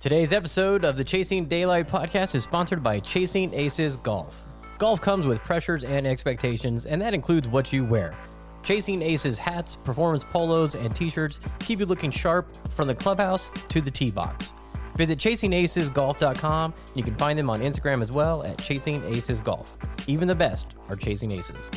Today's episode of the Chasing Daylight podcast is sponsored by Chasing Aces Golf. Golf comes with pressures and expectations, and that includes what you wear. Chasing Aces hats, performance polos, and t-shirts keep you looking sharp from the clubhouse to the tee box. Visit ChasingAcesGolf.com. You can find them on Instagram as well at Chasing Aces Golf. Even the best are chasing aces.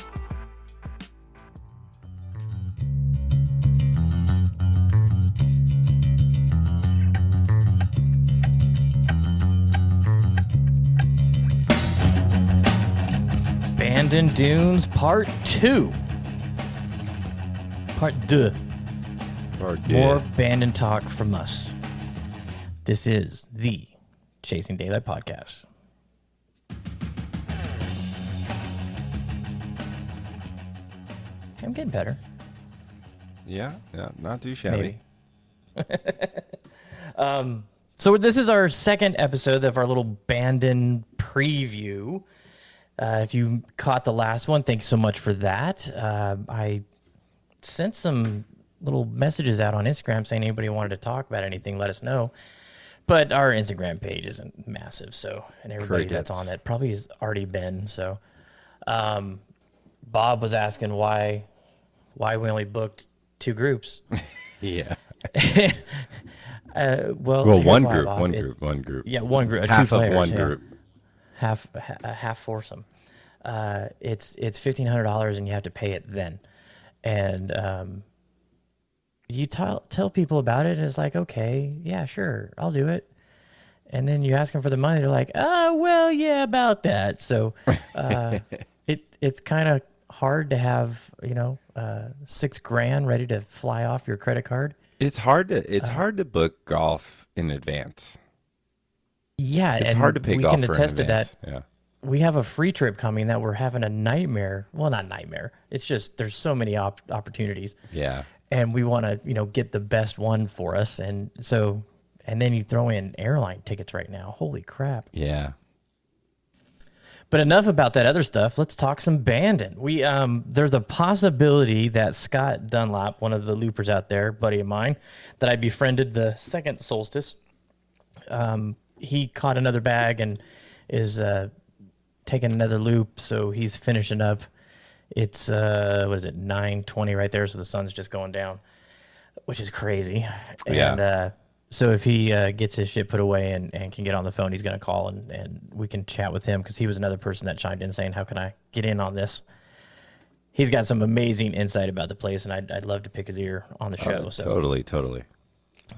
Bandon Dunes Part 2. Part 2. More Bandon talk from us. This is the Chasing Daylight podcast. I'm getting better. Yeah, not too shabby. So this is our second episode of our little Bandon preview. If you caught the last one, thanks so much for that. I sent some little messages out on Instagram saying anybody wanted to talk about anything, let us know. But our Instagram page isn't massive, so, and everybody that's on that probably has already been. So, Bob was asking why we only booked 2 groups. Yeah. Well, one group. Yeah, one group. Half 2 players, of one group. Half foursome. It's $1,500 and you have to pay it then. And you tell people about it and it's like, okay, yeah, sure, I'll do it. And then you ask them for the money, they're like, oh, well, yeah, about that. So it's kind of hard to have, $6,000 ready to fly off your credit card. It's hard to book golf in advance. Yeah, it's hard to pay golf. We can attest to that. Yeah. We have a free trip coming that we're having a nightmare. Well, not nightmare. It's just there's so many opportunities. Yeah. And we want to, get the best one for us. And then you throw in airline tickets right now. Holy crap. Yeah. But enough about that other stuff. Let's talk some Bandon. There's a possibility that Scott Dunlop, one of the loopers out there, buddy of mine, that I befriended the second Solstice, he caught another bag and is taking another loop, so he's finishing up. It's 9:20 right there, so the sun's just going down, which is crazy. Yeah. And so if he gets his shit put away and can get on the phone, he's going to call and we can chat with him, because he was another person that chimed in saying, how can I get in on this? He's got some amazing insight about the place, and I'd love to pick his ear on the show. So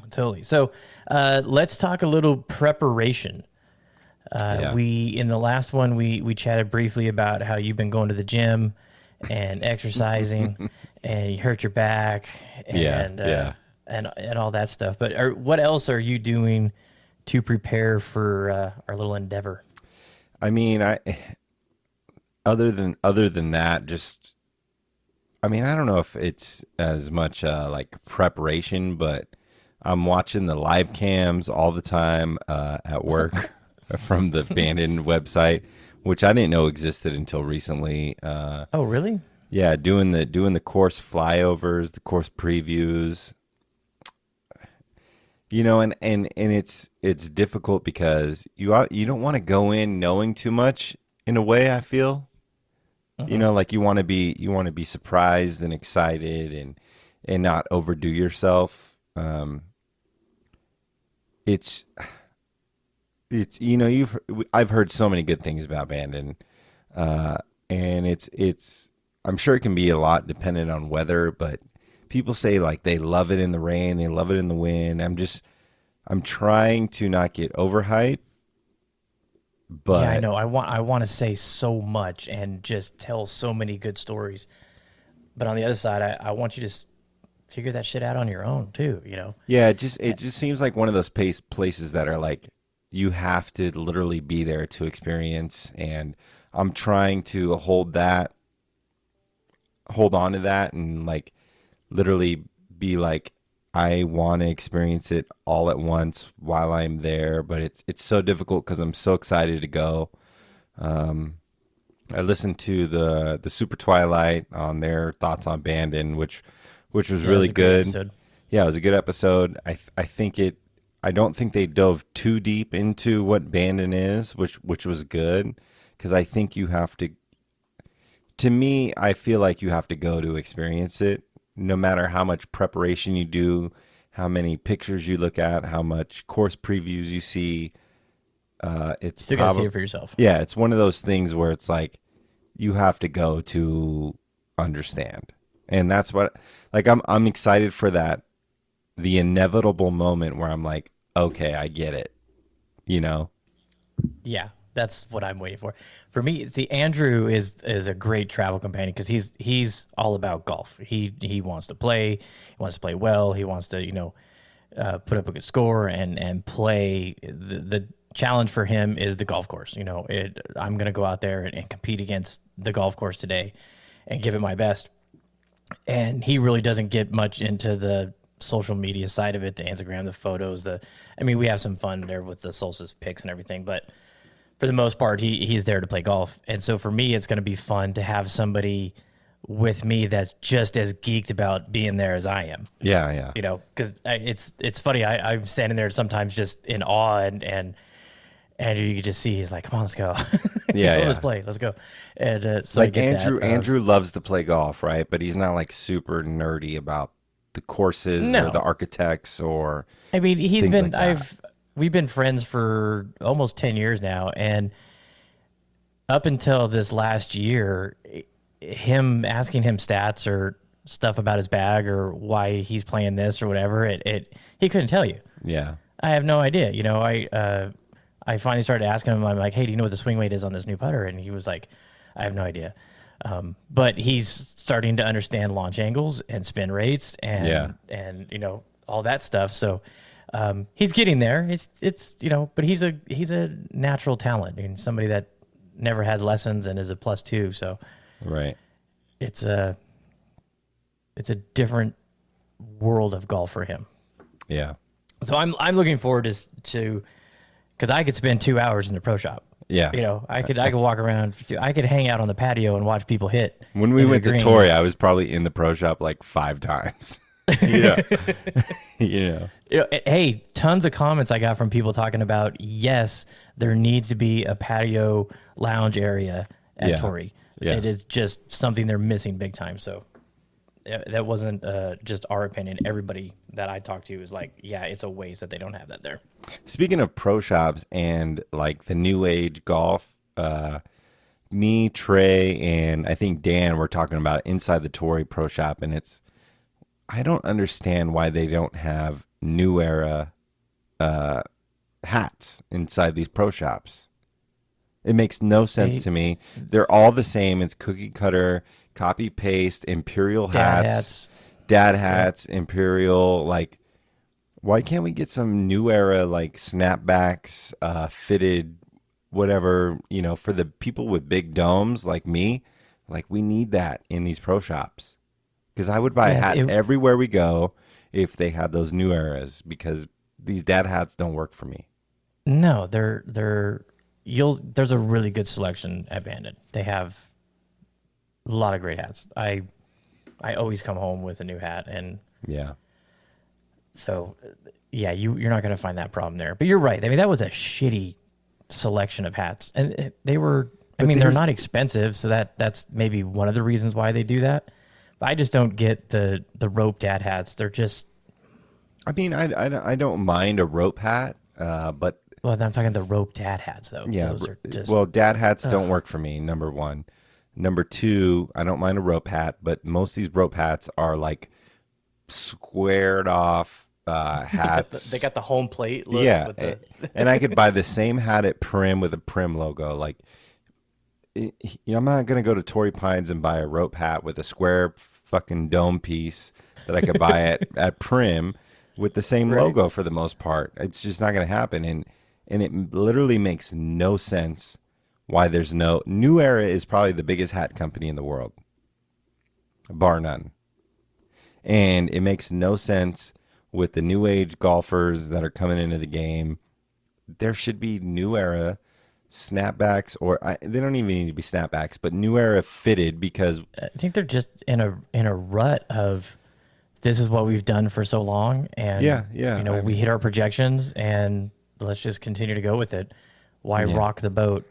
Totally. So let's talk a little preparation. In the last one, we chatted briefly about how you've been going to the gym and exercising and you hurt your back and all that stuff. But what else are you doing to prepare for our little endeavor? I mean, other than that, I don't know if it's as much like preparation, but I'm watching the live cams all the time at work from the Bandon website, which I didn't know existed until recently. Oh, really? Yeah, doing the course flyovers, the course previews. And it's difficult because you don't want to go in knowing too much in a way, I feel. Uh-huh. Like you want to be surprised and excited and not overdo yourself. I've heard so many good things about Bandon, and it's I'm sure it can be a lot dependent on weather, but people say like they love it in the rain, they love it in the wind. I'm trying to not get overhyped, but yeah, I know I want to say so much and just tell so many good stories, but on the other side, I want you to figure that shit out on your own too. Yeah, it just seems like one of those places that are like, you have to literally be there to experience, and I'm trying to hold on to that and like literally be like, I want to experience it all at once while I'm there, but it's so difficult because I'm so excited to go. I listened to the Super Twilight on their thoughts on Bandon, which was really good. Episode. Yeah, it was a good episode. I think I don't think they dove too deep into what Bandon is, which was good, because I think you have to. To me, I feel like you have to go to experience it, no matter how much preparation you do, how many pictures you look at, how much course previews you see. It's Still got to see it for yourself. yeah, it's one of those things where it's like you have to go to understand, and that's what like I'm excited for that, the inevitable moment where I'm like, okay, I get it, you know? Yeah, that's what I'm waiting for. For me, see, Andrew is a great travel companion because he's all about golf. He wants to play. He wants to play well. He wants to put up a good score and play. The challenge for him is the golf course. I'm gonna go out there and compete against the golf course today and give it my best. And he really doesn't get much into the social media side of it, the Instagram, the photos, we have some fun there with the Solstice pics and everything, but for the most part, he's there to play golf. And so for me, it's going to be fun to have somebody with me that's just as geeked about being there as I am. Yeah. Because it's funny. I'm standing there sometimes just in awe, and Andrew, you can just see he's like, "Come on, let's go." Yeah, Let's play. Let's go. And so like Andrew loves to play golf, right? But he's not like super nerdy about the courses or the architects or. He's been. Like we've been friends for almost 10 years now, and up until this last year, him asking him stats or stuff about his bag or why he's playing this or whatever, he couldn't tell you. Yeah, I have no idea. I finally started asking him. I'm like, "Hey, do you know what the swing weight is on this new putter?" And he was like, "I have no idea." But he's starting to understand launch angles and spin rates and all that stuff. So he's getting there. But he's a natural talent. Somebody that never had lessons and is a +2. So right. It's a different world of golf for him. Yeah. So I'm looking forward to because I could spend 2 hours in the pro shop. Yeah. I could walk around. I could hang out on the patio and watch people hit. When we went to Torrey, I was probably in the pro shop like 5 times. Yeah. Hey, tons of comments I got from people talking about, yes, there needs to be a patio lounge area at Torrey. Yeah. It is just something they're missing big time. So that wasn't just our opinion. Everybody that I talked to was like, yeah, it's a waste that they don't have that there. Speaking of pro shops and like the new age golf, me, Trey, and I think Dan were talking about inside the Torrey pro shop, and I don't understand why they don't have new era hats inside these pro shops. It makes no sense to me. They're all the same. It's cookie cutter, copy paste, Imperial hats, dad hats, Imperial. Like, why can't we get some new era like snapbacks, fitted, whatever, for the people with big domes like me? Like, we need that in these pro shops. Because I would buy a hat everywhere we go if they had those new eras, because these dad hats don't work for me. No, there's a really good selection at Bandon. They have a lot of great hats. I always come home with a new hat, and so you're not going to find that problem there. But you're right. That was a shitty selection of hats, and they were. They're not expensive, so that's maybe one of the reasons why they do that. But I just don't get the rope dad hats. They're just. I don't mind a rope hat, but. Well, I'm talking the rope dad hats, though. Yeah. Those are just, dad hats don't work for me, number one. Number two, I don't mind a rope hat, but most of these rope hats are like squared off hats. They got the home plate look. Yeah. And I could buy the same hat at Prim with a Prim logo. Like, I'm not going to go to Torrey Pines and buy a rope hat with a square fucking dome piece that I could buy at Prim with the same logo for the most part. It's just not going to happen. And it literally makes no sense why there's no. New Era is probably the biggest hat company in the world, bar none. And it makes no sense with the new age golfers that are coming into the game. There should be New Era snapbacks, or they don't even need to be snapbacks, but New Era fitted, because I think they're just in a rut of this is what we've done for so long, and Yeah. we hit our projections, and let's just continue to go with it. Why rock the boat?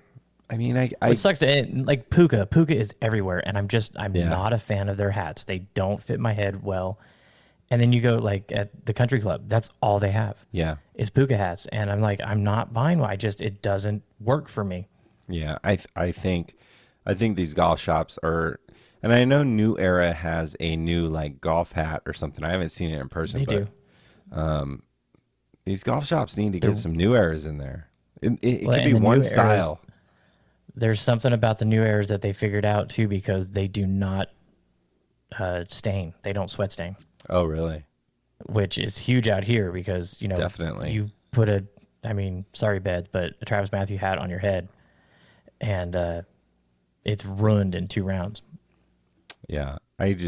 I mean, It sucks to like Puka. Puka is everywhere, and I'm Yeah. not a fan of their hats. They don't fit my head well. And then you go like at the country club, that's all they have. Yeah. Is Puka hats, and I'm like, I'm not buying one. It doesn't work for me. Yeah, I think these golf shops are, and I know New Era has a new like golf hat or something. I haven't seen it in person. They but, do. These golf shops need to get some New Eras in there. It Well, could be and the one New style. There's something about the New Eras that they figured out too, because they do not stain. They don't sweat stain, Oh, really? which is huge out here because Definitely. you put sorry, Bed, but a Travis Matthew hat on your head, and it's ruined in 2 rounds. Yeah, But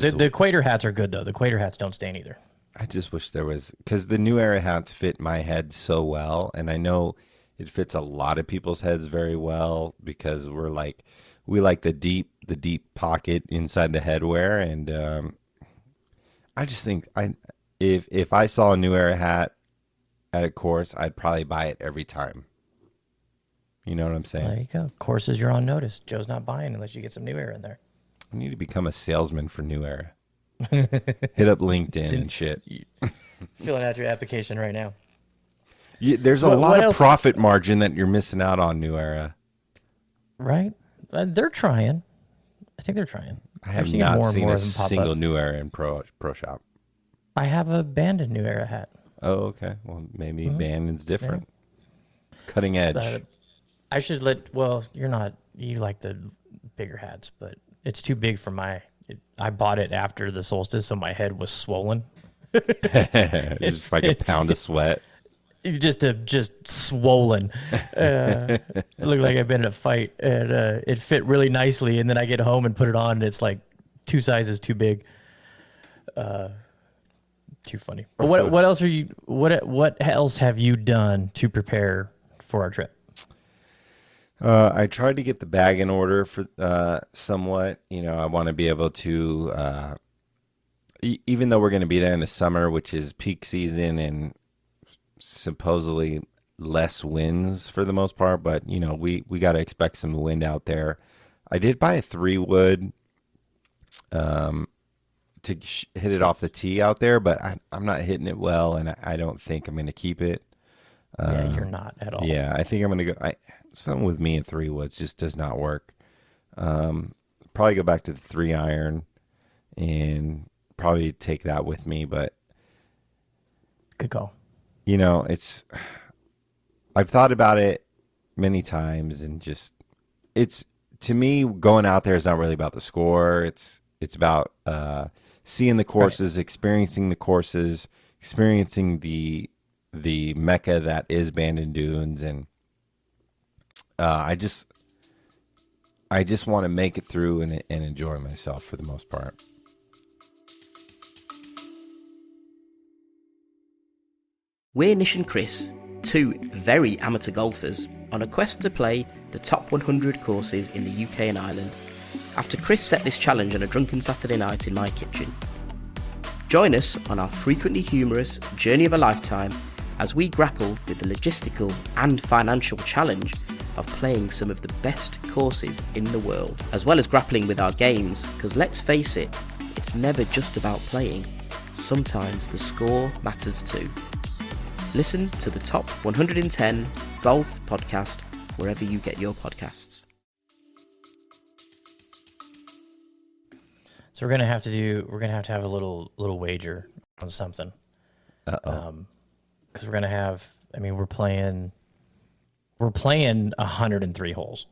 the Equator hats are good though. The Equator hats don't stain either. I just wish there was, because the New Era hats fit my head so well, and I know it fits a lot of people's heads very well because we like the deep pocket inside the headwear, and I just think if I saw a New Era hat at a course, I'd probably buy it every time. You know what I'm saying? There you go. Courses, you're on notice. Joe's not buying unless you get some New Era in there. I need to become a salesman for New Era. Hit up LinkedIn and shit. Filling out your application right now. There's a lot of profit margin that you're missing out on, New Era. Right? They're trying. I think they're trying. I have not seen a single New Era in pro shop. I have a Bandon New Era hat. Oh, okay. Well, maybe Bandon's different. Yeah. Cutting edge. I should you like the bigger hats, but it's too big for I bought it after the solstice, so my head was swollen. Just like a pound of sweat. Just swollen. It looked like I've been in a fight, and it fit really nicely. And then I get home and put it on, and it's like 2 sizes too big. Too funny. But what else what else have you done to prepare for our trip? I tried to get the bag in order for somewhat. I want to be able to, even though we're going to be there in the summer, which is peak season and supposedly less winds for the most part, but we got to expect some wind out there. I did buy a 3-wood to hit it off the tee out there, but I'm not hitting it well, and I don't think I'm going to keep it. Yeah, you're not at all. Yeah, I think I'm going to go. Something with me and 3-woods just does not work. Probably go back to the 3-iron and probably take that with me, but good call. I've thought about it many times, and to me, going out there is not really about the score. It's about seeing the courses, right. Experiencing the courses, experiencing the mecca that is Bandon Dunes, and I just want to make it through and enjoy myself for the most part. We're Nish and Chris, 2 very amateur golfers on a quest to play the top 100 courses in the UK and Ireland, after Chris set this challenge on a drunken Saturday night in my kitchen. Join us on our frequently humorous journey of a lifetime as we grapple with the logistical and financial challenge of playing some of the best courses in the world, as well as grappling with our games, because let's face it, it's never just about playing. Sometimes the score matters too. Listen to the Top 110 Golf Podcast wherever you get your podcasts. So we're gonna have to have a little wager on something. Because we're gonna have. We're playing 103 holes.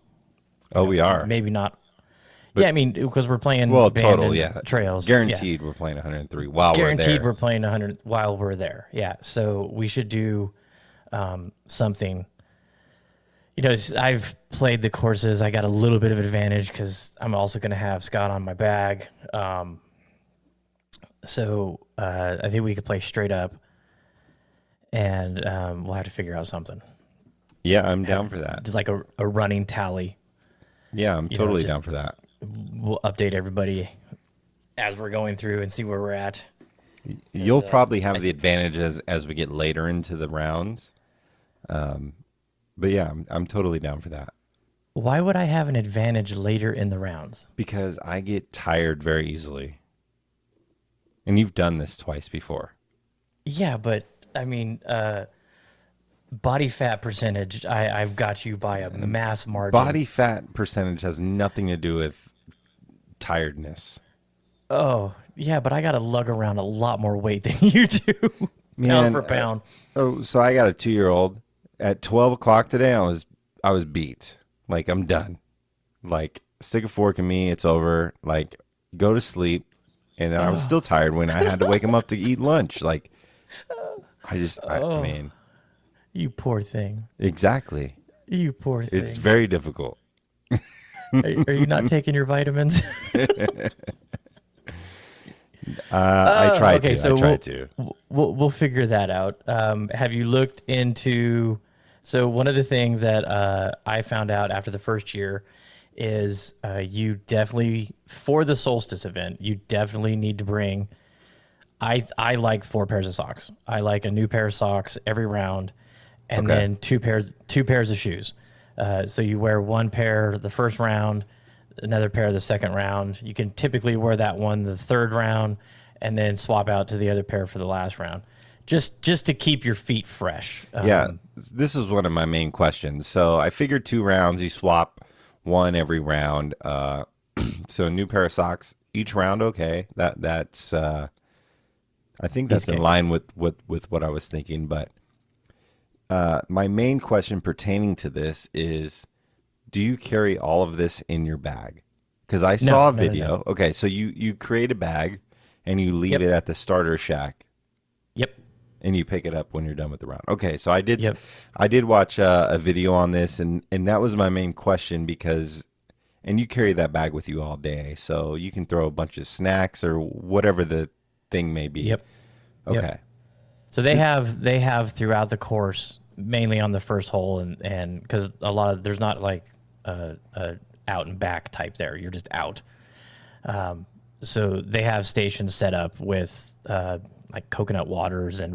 Oh, we are. Maybe not. But, because we're playing total, trails. Guaranteed, we're playing 103 while we're there. Guaranteed, we're playing 100 while we're there. Yeah. So we should do something. I've played the courses. I got a little bit of advantage because I'm also going to have Scott on my bag. So I think we could play straight up, and we'll have to figure out something. Yeah, I'm down for that. Just like a running tally. Yeah, I'm totally down for that. We'll update everybody as we're going through and see where we're at. You'll probably have the advantage as we get later into the rounds. But yeah, I'm totally down for that. Why would I have an advantage later in the rounds? Because I get tired very easily. And you've done this twice before. Yeah, but I mean, body fat percentage, I've got you by a mass margin. Body fat percentage has nothing to do with tiredness. Oh, yeah, but I got to lug around a lot more weight than you do, pound for pound. So I got a 2-year-old. At 12 o'clock today, I was beat. Like, I'm done. Like, stick a fork in me. It's over. Like, go to sleep. And then I was still tired when I had to wake him up to eat lunch. Like, I mean. You poor thing. Exactly. You poor thing. It's very difficult. Are you not taking your vitamins? I try okay, to. so I try to. We'll figure that out. Have you looked into? So one of the things that I found out after the first year is you definitely, for the solstice event, you definitely need to bring. I like 4 pairs of socks. I like a new pair of socks every round, and then two pairs of shoes. So you wear one pair the first round, another pair the second round. You can typically wear that one the third round, and then swap out to the other pair for the last round, just to keep your feet fresh. Yeah, this is one of my main questions. So I figured 2 rounds, you swap one every round. So a new pair of socks each round. Okay, that's I think that's in line with what I was thinking. But my main question pertaining to this is, do you carry all of this in your bag? Because I saw a video. No. Okay, so you create a bag and you leave it at the starter shack. Yep. And you pick it up when you're done with the round. Okay, so I did watch a video on this, and that was my main question because, and you carry that bag with you all day, so you can throw a bunch of snacks or whatever the thing may be. Yep. Okay. Yep. So they have throughout the course, mainly on the first hole, and because a lot of there's not like a out and back type there. You're just out. So they have stations set up with like coconut waters and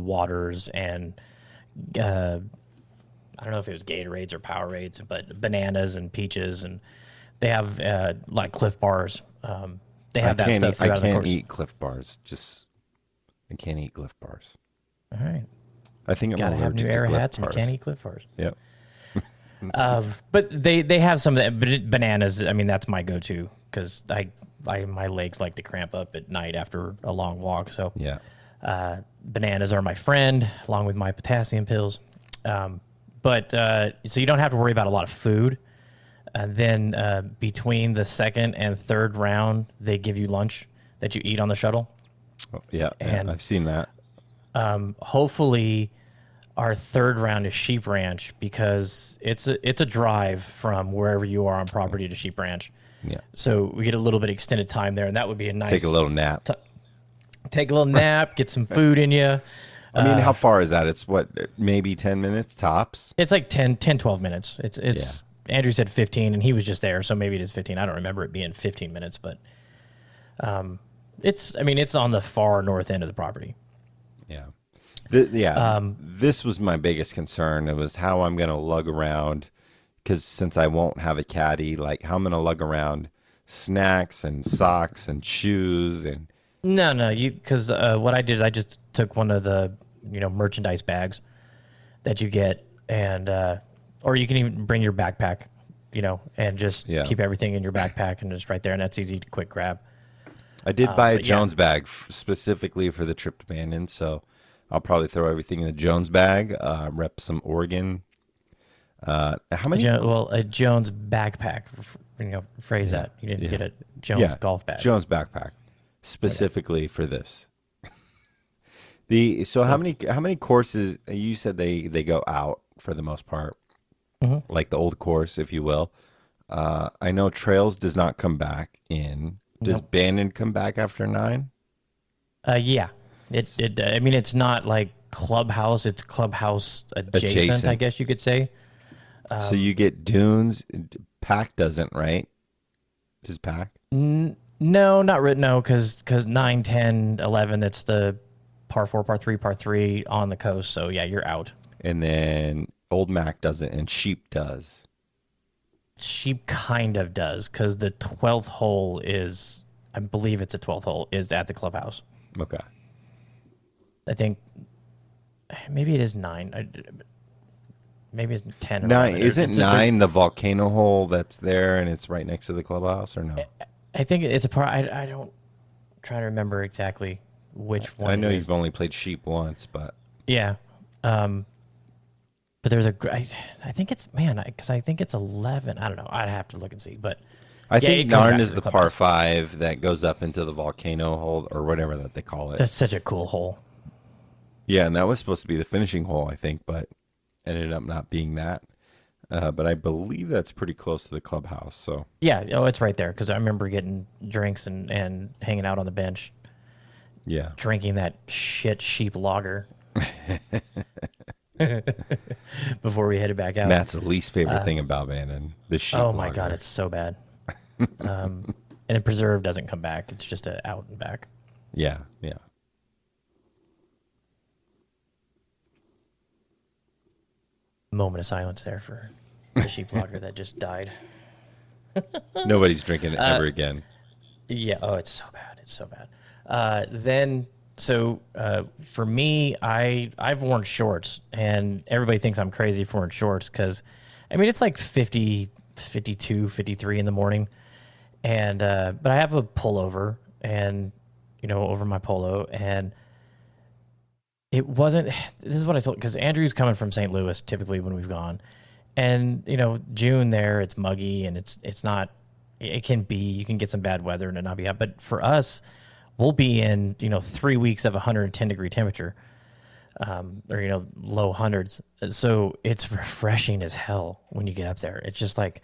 I don't know if it was Gatorades or Powerades, but bananas and peaches, and they have like Cliff Bars. They have that stuff throughout the course. I can't eat Cliff Bars. I can't eat Cliff Bars. All right. I think I'm allergic to Cliff Bars. Gotta have new Era hats, and you can't eat Cliff Bars. Yep. But they have some of that bananas. I mean, that's my go-to because my legs like to cramp up at night after a long walk. So yeah, bananas are my friend along with my potassium pills. But so you don't have to worry about a lot of food. And then between the second and third round, they give you lunch that you eat on the shuttle. Oh, yeah, I've seen that. Hopefully our third round is Sheep Ranch because it's a drive from wherever you are on property to Sheep Ranch. Yeah. So we get a little bit extended time there, and that would be a nice... Take a little nap. Take a little nap, get some food in you. I mean, how far is that? It's what, maybe 10 minutes tops? It's like 12 minutes. It's Andrew said 15, and he was just there, so maybe it is 15. I don't remember it being 15 minutes, but it's on the far north end of the property. Yeah. This was my biggest concern. It was how I'm going to lug around, because since I won't have a caddy, like how I'm going to lug around snacks and socks and shoes and... No, because what I did is I just took one of the merchandise bags that you get, and or you can even bring your backpack, and just keep everything in your backpack and just right there, and that's easy to quick grab. I did buy a Jones bag specifically for the trip to Bandon, so I'll probably throw everything in the Jones bag. Rep some Oregon. How many? A Jones backpack. Phrase that you didn't get a Jones golf bag. Jones backpack. Specifically for this. How many courses you said they go out for the most part, like the old course, if you will. I know Trails does not come back in. Does Bandon come back after 9? Yeah. It's not like clubhouse. It's clubhouse adjacent. I guess you could say. So you get dunes. Pack doesn't, right? Does Pack? No, not really. No, because 9, 10, 11, it's the par 4, par 3 on the coast. So yeah, you're out. And then Old Mac doesn't, and Sheep does. Sheep kind of does, because the 12th hole is, I believe it's a 12th hole, is at the clubhouse. Okay. I think maybe it is 9. Maybe it's 10 or 9. 11. Isn't It's 9 the volcano hole that's there and it's right next to the clubhouse, or no? I think it's a part. I don't try to remember exactly which one. I know it you've is. only played Sheep once, but Yeah. But there's I think it's, because I think it's 11. I don't know. I'd have to look and see. But I yeah, think it comes Narn back is to the par clubhouse. 5 that goes up into the volcano hole or whatever that they call it. That's such a cool hole. Yeah, and that was supposed to be the finishing hole, I think, but ended up not being that. But I believe that's pretty close to the clubhouse. So Yeah. Oh, it's right there, because I remember getting drinks and hanging out on the bench, yeah, drinking that shit sheep lager before we headed back out. Matt's the least favorite thing about Bandon. The Sheep. Oh my lager. God, it's so bad. And the preserve doesn't come back. It's just a out and back. Yeah, yeah. Moment of silence there for the sheep lager that just died. Nobody's drinking it ever again. Yeah. Oh, it's so bad. It's so bad. For me, I've worn shorts, and everybody thinks I'm crazy for wearing shorts because, I mean, it's like 50, 52, 53 in the morning, and but I have a pullover, and over my polo, and it wasn't. This is what I told, because Andrew's coming from St. Louis typically when we've gone, and June there, it's muggy and it's not. It can be, you can get some bad weather and it not be hot, but for us, we'll be in 3 weeks of 110 degree temperature, or low hundreds. So it's refreshing as hell when you get up there. It's just like,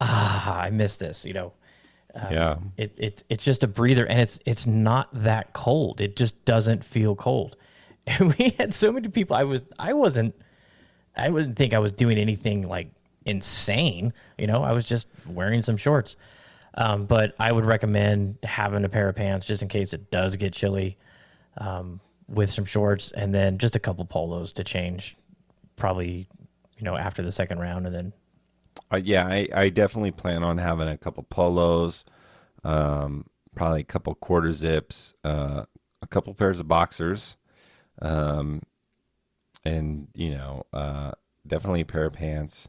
I miss this. Yeah. It's just a breather, and it's not that cold. It just doesn't feel cold. And we had so many people. I wouldn't think I was doing anything like insane. I was just wearing some shorts. But I would recommend having a pair of pants just in case it does get chilly, with some shorts, and then just a couple polos to change probably, after the second round. And then, Yeah, I definitely plan on having a couple polos, probably a couple quarter zips, a couple pairs of boxers, and definitely a pair of pants.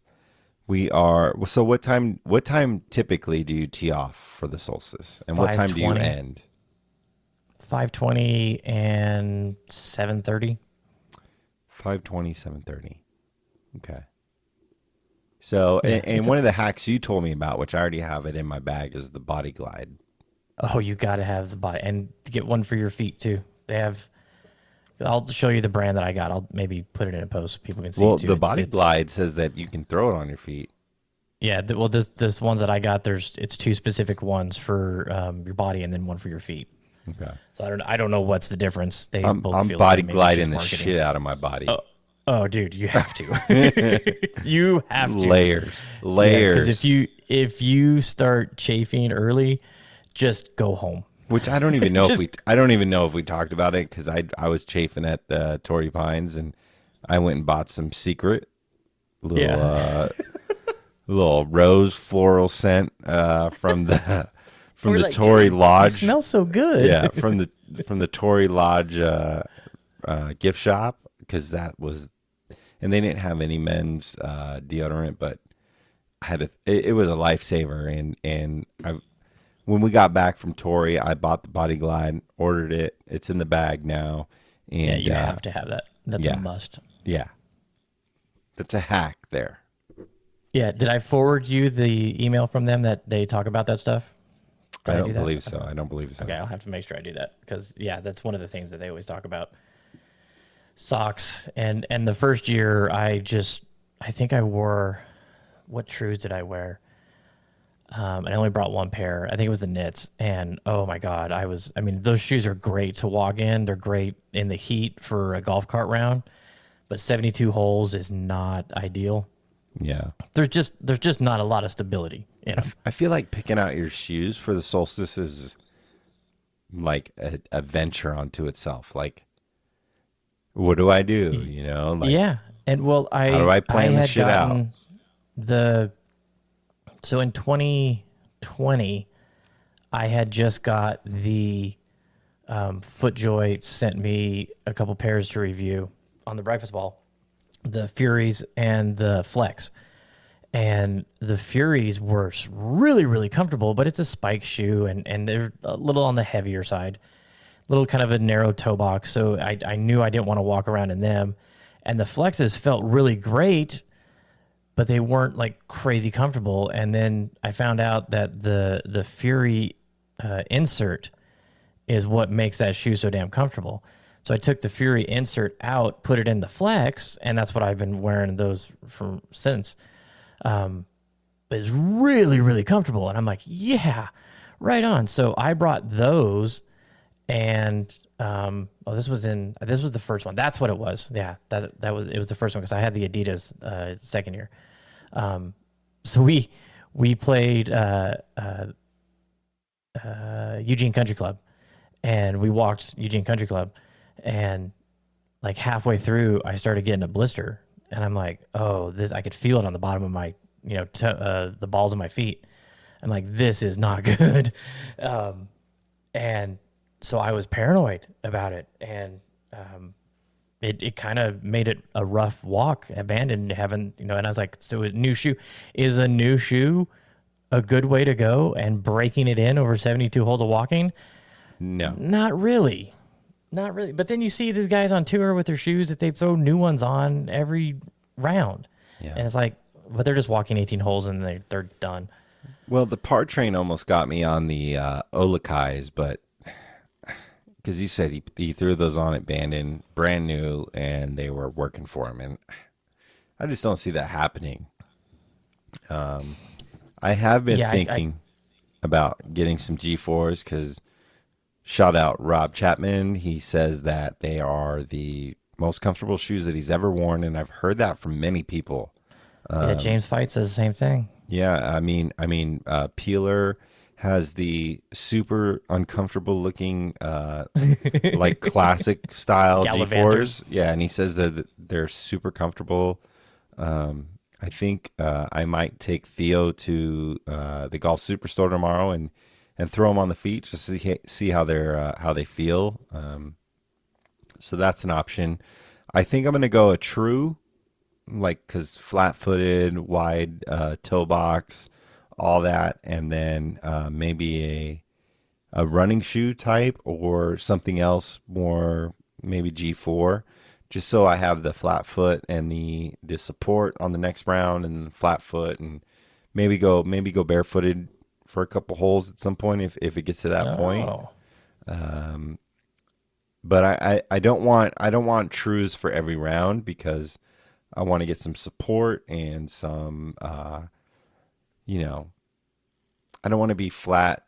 So what time typically do you tee off for the solstice, and what time do you 5:20. end? 5:20 and 7:30. 5:20, 7:30. Okay. So, and one of the hacks you told me about, which I already have it in my bag, is the body glide. Oh, you got to have the body, and get one for your feet too. I'll show you the brand that I got. I'll maybe put it in a post so people can see Well, it too. the body glide says that you can throw it on your feet. Yeah, this ones that I got, it's 2 specific ones for your body and then one for your feet. Okay. So I don't know what's the difference. They I'm both feel body the same. Maybe it's gliding the just marketing. shit out of my body. Oh, dude, you have to. You have to. Layers. Because if you start chafing early, just go home. Which I don't even know if we talked about it, because I was chafing at the Torrey Pines, and I went and bought some secret little little rose floral scent from the Torrey Lodge. It smells so good. Yeah, from the Torrey Lodge gift shop, because that was, and they didn't have any men's deodorant, but I had it was a lifesaver, and when we got back from Torrey, I bought the Body Glide, ordered it. It's in the bag now. And, yeah, you have to have that. That's a must. Yeah. That's a hack there. Yeah. Did I forward you the email from them that they talk about that stuff? I don't do that? believe so. I don't believe so. Okay, I'll have to make sure I do that, because that's one of the things that they always talk about. Socks. And the first year I think I wore, what Trues did I wear? And I only brought one pair. I think it was the knits. And oh my God, those shoes are great to walk in. They're great in the heat for a golf cart round, but 72 holes is not ideal. Yeah. There's just not a lot of stability in them. I feel like picking out your shoes for the solstice is like a venture unto itself. Like, what do I do? You know, like, Yeah. And well, how do I plan this had shit out? gotten so in 2020, I had just got the FootJoy sent me a couple pairs to review on the breakfast ball, the Furies and the Flex. And the Furies were really, really comfortable, but it's a spike shoe, and they're a little on the heavier side, little kind of a narrow toe box. So I knew I didn't want to walk around in them. And the Flexes felt really great, but they weren't like crazy comfortable. And then I found out that the Fury insert is what makes that shoe so damn comfortable. So I took the Fury insert out, put it in the Flex, and that's what I've been wearing those for since. It's really, really comfortable. And I'm like, yeah, right on. So I brought those, and this was the first one. That's what it was. Yeah, it was the first one, because I had the Adidas second year. So we played Eugene Country Club, and we walked Eugene Country Club, and like halfway through, I started getting a blister, and I'm like, oh, this, I could feel it on the bottom of my, the balls of my feet. I'm like, this is not good. And so I was paranoid about it, and it kind of made it a rough walk at Bandon, having, and I was like, so is a new shoe a good way to go, and breaking it in over 72 holes of walking? No. Not really. But then you see these guys on tour with their shoes that they throw new ones on every round. Yeah. And it's like, but they're just walking 18 holes and they're done. Well, the Part Train almost got me on the Olakais, but because he said he threw those on at Bandon, brand new, and they were working for him. And I just don't see that happening. I have been thinking about getting some G4s, because shout out Rob Chapman. He says that they are the most comfortable shoes that he's ever worn, and I've heard that from many people. Yeah, James Fight says the same thing. Yeah, I mean, Peeler has the super uncomfortable looking, like classic style G4s. Yeah, and he says that they're super comfortable. I think I might take Theo to the Golf Superstore tomorrow and throw them on the feet just to see how they feel. So that's an option. I think I'm gonna go a true, like, because flat-footed, wide toe box, all that, and then maybe a running shoe type or something else more, maybe G4, just so I have the flat foot and the support on the next round, and the flat foot, and maybe go barefooted for a couple holes at some point if it gets to that point. But I don't want trues for every round, because I want to get some support and some I don't want to be flat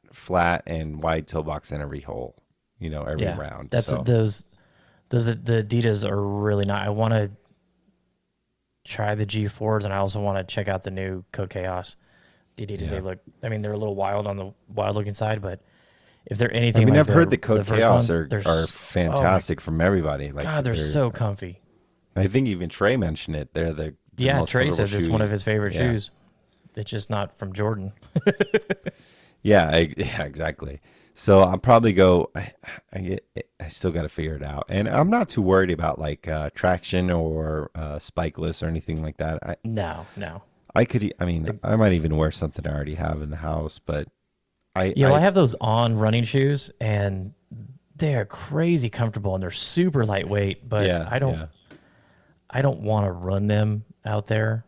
and wide toe box in every hole, every round. That's those the Adidas are really not. I want to try the G4s, and I also want to check out the new Code Chaos. The Adidas, they're a little wild on the wild looking side, but if they're anything, I've heard the Code Chaos are fantastic from everybody. Like, God, they're so comfy. I think even Trey mentioned it. They're the most Trey says shoes. It's one of his favorite shoes. It's just not from Jordan. Yeah, exactly. So I'll probably go. I still got to figure it out, and I'm not too worried about like traction or spikeless or anything like that. No. I could. I mean, I might even wear something I already have in the house, but I have those On running shoes, and they are crazy comfortable, and they're super lightweight. But I don't want to run them out there.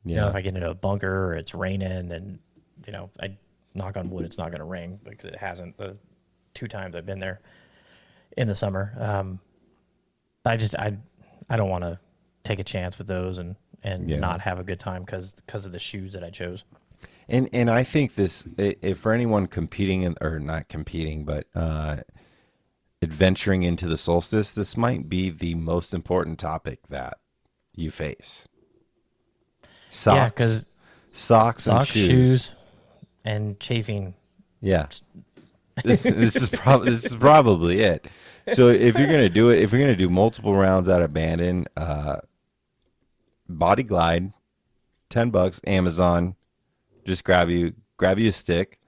If I get into a bunker or it's raining, and I knock on wood, it's not going to rain, because it hasn't the 2 times I've been there in the summer. I don't want to take a chance with those and not have a good time because of the shoes that I chose. And I think this, if for anyone competing or not competing, but adventuring into the solstice, this might be the most important topic that you face. Socks. Yeah, because socks and shoes, and chafing. Yeah, this is probably it. So if you're gonna do it, if you're gonna do multiple rounds out of Bandon, Body Glide, $10, Amazon. Just grab you a stick.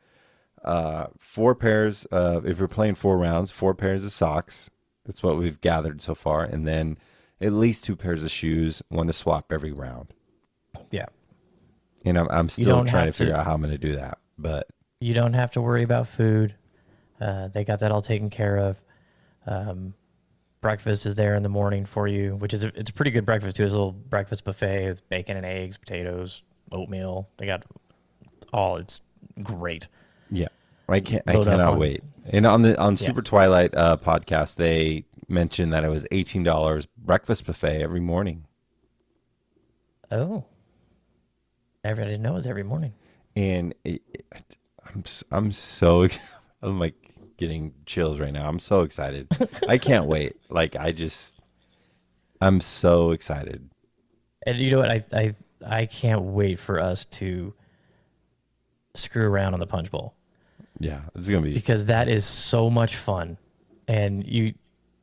4 pairs of, if you're playing 4 rounds, 4 pairs of socks. That's what we've gathered so far, and then at least 2 pairs of shoes, one to swap every round. Yeah. And I'm still trying to figure out how I'm going to do that, but you don't have to worry about food. They got that all taken care of. Breakfast is there in the morning for you, which is it's a pretty good breakfast too. It's a little breakfast buffet. It's bacon and eggs, potatoes, oatmeal. They got all. It's great. yeah, I cannot wait. And on Super Twilight podcast, they mentioned that it was $18 breakfast buffet every morning. Oh, I didn't know it was every morning. And I'm so I'm like getting chills right now. I'm so excited. I can't wait. Like I'm so excited. And you know what? I can't wait for us to screw around on the punch bowl. Yeah, it's gonna be, because that is so much fun. And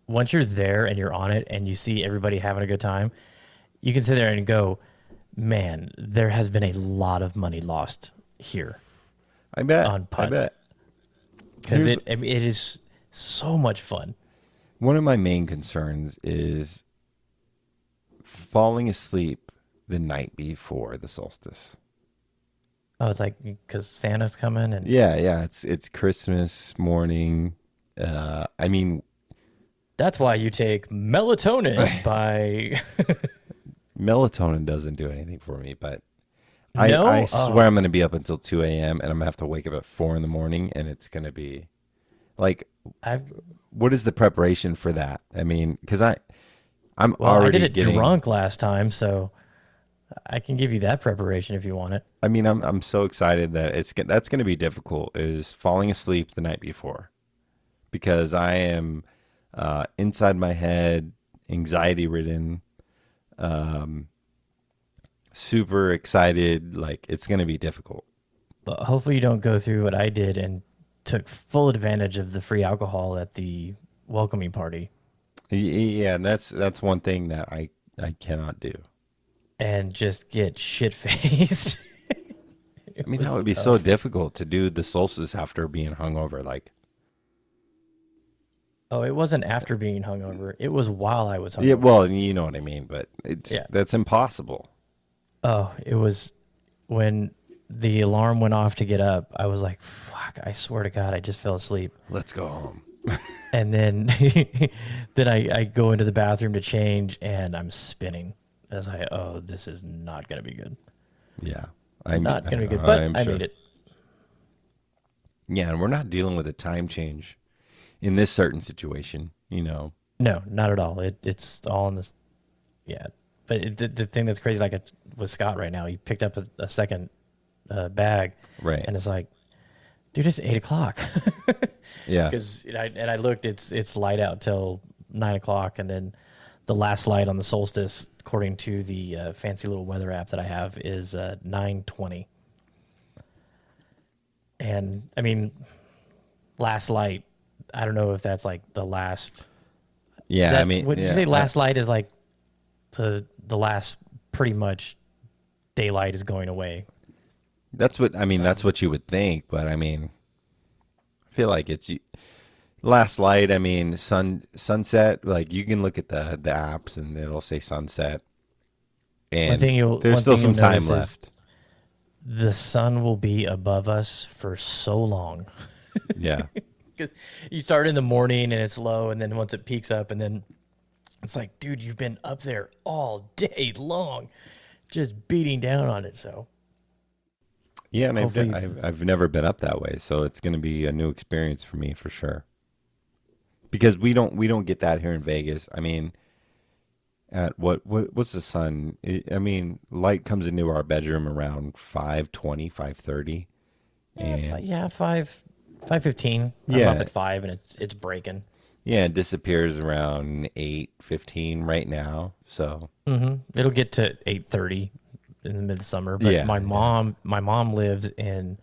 once you're there and you're on it and you see everybody having a good time, you can sit there and go, man, there has been a lot of money lost here. I bet. On putts. I bet. Because it is so much fun. One of my main concerns is falling asleep the night before the solstice. Oh, it's like because Santa's coming and Yeah, it's Christmas morning. I mean, that's why you take melatonin by. Melatonin doesn't do anything for me, but No? I swear I'm going to be up until 2 a.m. and I'm going to have to wake up at 4 in the morning, and it's going to be like, what is the preparation for that? I mean, because I'm already I did it drunk last time, so I can give you that preparation if you want it. I mean, I'm so excited that that's going to be difficult, is falling asleep the night before, because I am inside my head, anxiety ridden, super excited. Like, it's going to be difficult. But hopefully you don't go through what I did and took full advantage of the free alcohol at the welcoming party. Yeah, and that's one thing that I cannot do. And just get shit-faced. I mean, that would be so difficult to do the solstice after being hungover. Like, oh, it wasn't after being hungover. It was while I was hungover. yeah, well, you know what I mean, but that's impossible. Oh, it was when the alarm went off to get up. I was like, fuck, I swear to God, I just fell asleep. Let's go home. And then I go into the bathroom to change, and I'm spinning. I was like, oh, this is not going to be good. Yeah. Not going to be good, but I sure. made it. Yeah, and we're not dealing with a time change in this certain situation, you know. No, not at all. It's all in this. Yeah. But the thing that's crazy, like with Scott right now, he picked up a second bag. Right. And it's like, dude, it's 8 o'clock. Yeah. Because I looked, it's light out till 9 o'clock, and then the last light on the solstice, according to the fancy little weather app that I have, is 9:20. And I mean, last light. I don't know if that's like the last. Yeah, I mean, would you say last light is like the last pretty much daylight is going away? That's what I mean. That's what you would think, but I mean, I feel like it's last light. I mean, sunset. Like, you can look at the apps and it'll say sunset, and there's still some time left. The sun will be above us for so long. Yeah. Because you start in the morning and it's low, and then once it peaks up, and then it's like, dude, you've been up there all day long, just beating down on it. So yeah, and I've never been up that way, so it's going to be a new experience for me for sure. Because we don't get that here in Vegas. I mean, at what's the sun? I mean, light comes into our bedroom around 5:20, 5:30. Yeah, 5:15. Yeah. I'm up at 5, and it's breaking. Yeah, it disappears around 8:15 right now. So it'll get to 8:30 in the midsummer. But Yeah, my mom lives in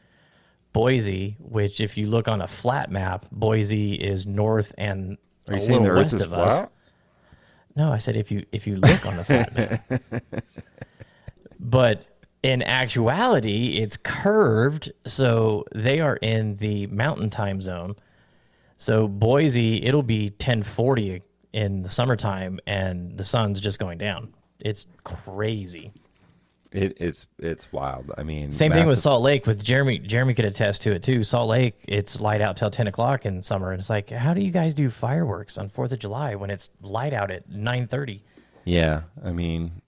Boise, which if you look on a flat map, Boise is north and Are you a saying the little Earth west is of us. flat? No, I said if you look on the flat map. But in actuality, it's curved, so they are in the mountain time zone. So Boise, it'll be 10:40 in the summertime, and the sun's just going down. It's crazy. It's wild. I mean, Same thing with massive- Salt Lake. With Jeremy, Jeremy could attest to it too. Salt Lake, it's light out till 10 o'clock in summer, and it's like, how do you guys do fireworks on 4th of July when it's light out at 9:30? Yeah, I mean,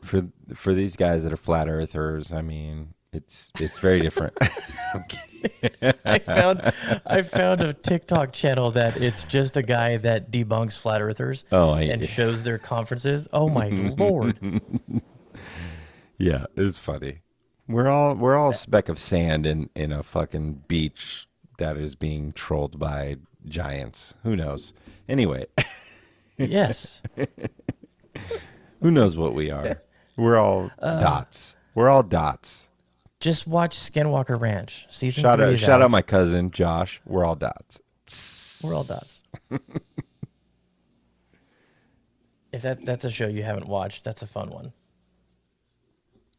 for these guys that are flat earthers, I mean, it's very different. I'm kidding. I found a TikTok channel that it's just a guy that debunks flat earthers and shows their conferences. Oh my Lord. Yeah, it's funny. We're all a speck of sand in a fucking beach that is being trolled by giants. Who knows? Anyway, Yes. who knows what we are? We're all dots. We're all dots. Just watch Skinwalker Ranch. Season Shout 3 out, is shout out my cousin Josh. We're all dots. We're all dots. If that's a show you haven't watched, that's a fun one.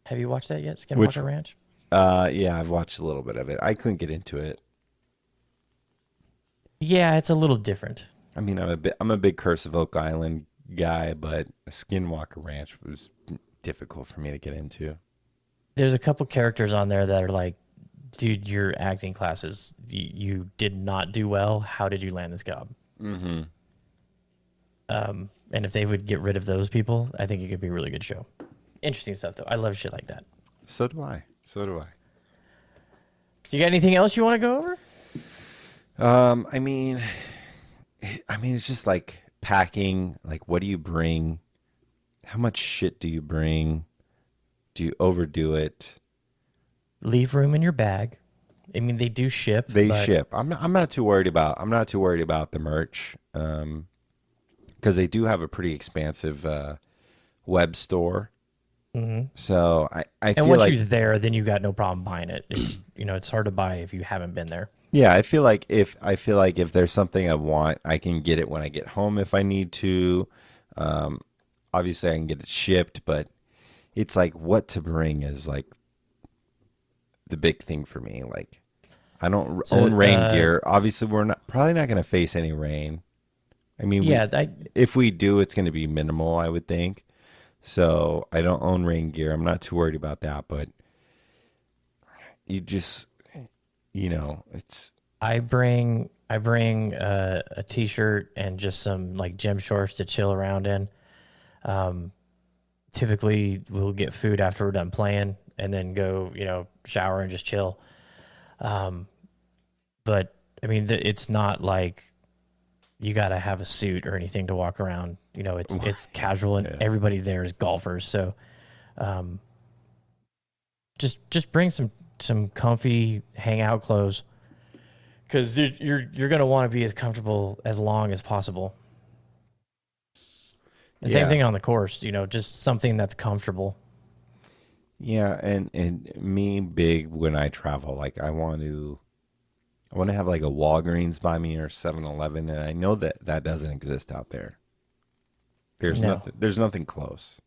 Have you watched that yet, Skinwalker Ranch? Yeah, I've watched a little bit of it. I couldn't get into it. Yeah, it's a little different. I mean, I'm a big Curse of Oak Island guy, but Skinwalker Ranch was difficult for me to get into. There's a couple characters on there that are like, dude, your acting classes, you did not do well. How did you land this job? Mm-hmm. And if they would get rid of those people, I think it could be a really good show. Interesting stuff, though. I love shit like that. So do I. Do you got anything else you want to go over? I mean, it's just like packing. Like, what do you bring? How much shit do you bring? Do you overdo it? Leave room in your bag. I mean, they do ship. They ship. I'm not too worried about. I'm not too worried about the merch, because they do have a pretty expansive web store. Mm-hmm. So I feel and once like you're there, then you got no problem buying it. It's it's hard to buy if you haven't been there. yeah, I feel like if there's something I want, I can get it when I get home if I need to. Obviously, I can get it shipped, but it's like what to bring is like the big thing for me. Like, I don't own rain gear. Obviously, we're probably not going to face any rain. I mean, if we do, it's going to be minimal, I would think. So I don't own rain gear. I'm not too worried about that, but you just, it's. I bring a t-shirt and just some like gym shorts to chill around in. Typically we'll get food after we're done playing and then go, shower and just chill. But I mean, it's not like you got to have a suit or anything to walk around. It's casual, and everybody there is golfers. So, just bring some comfy hangout clothes, because you're gonna want to be as comfortable as long as possible. And same thing on the course. Just something that's comfortable. Yeah, and me big when I travel, like I want to have like a Walgreens by me or 7-Eleven, and I know that doesn't exist out there. There's nothing close.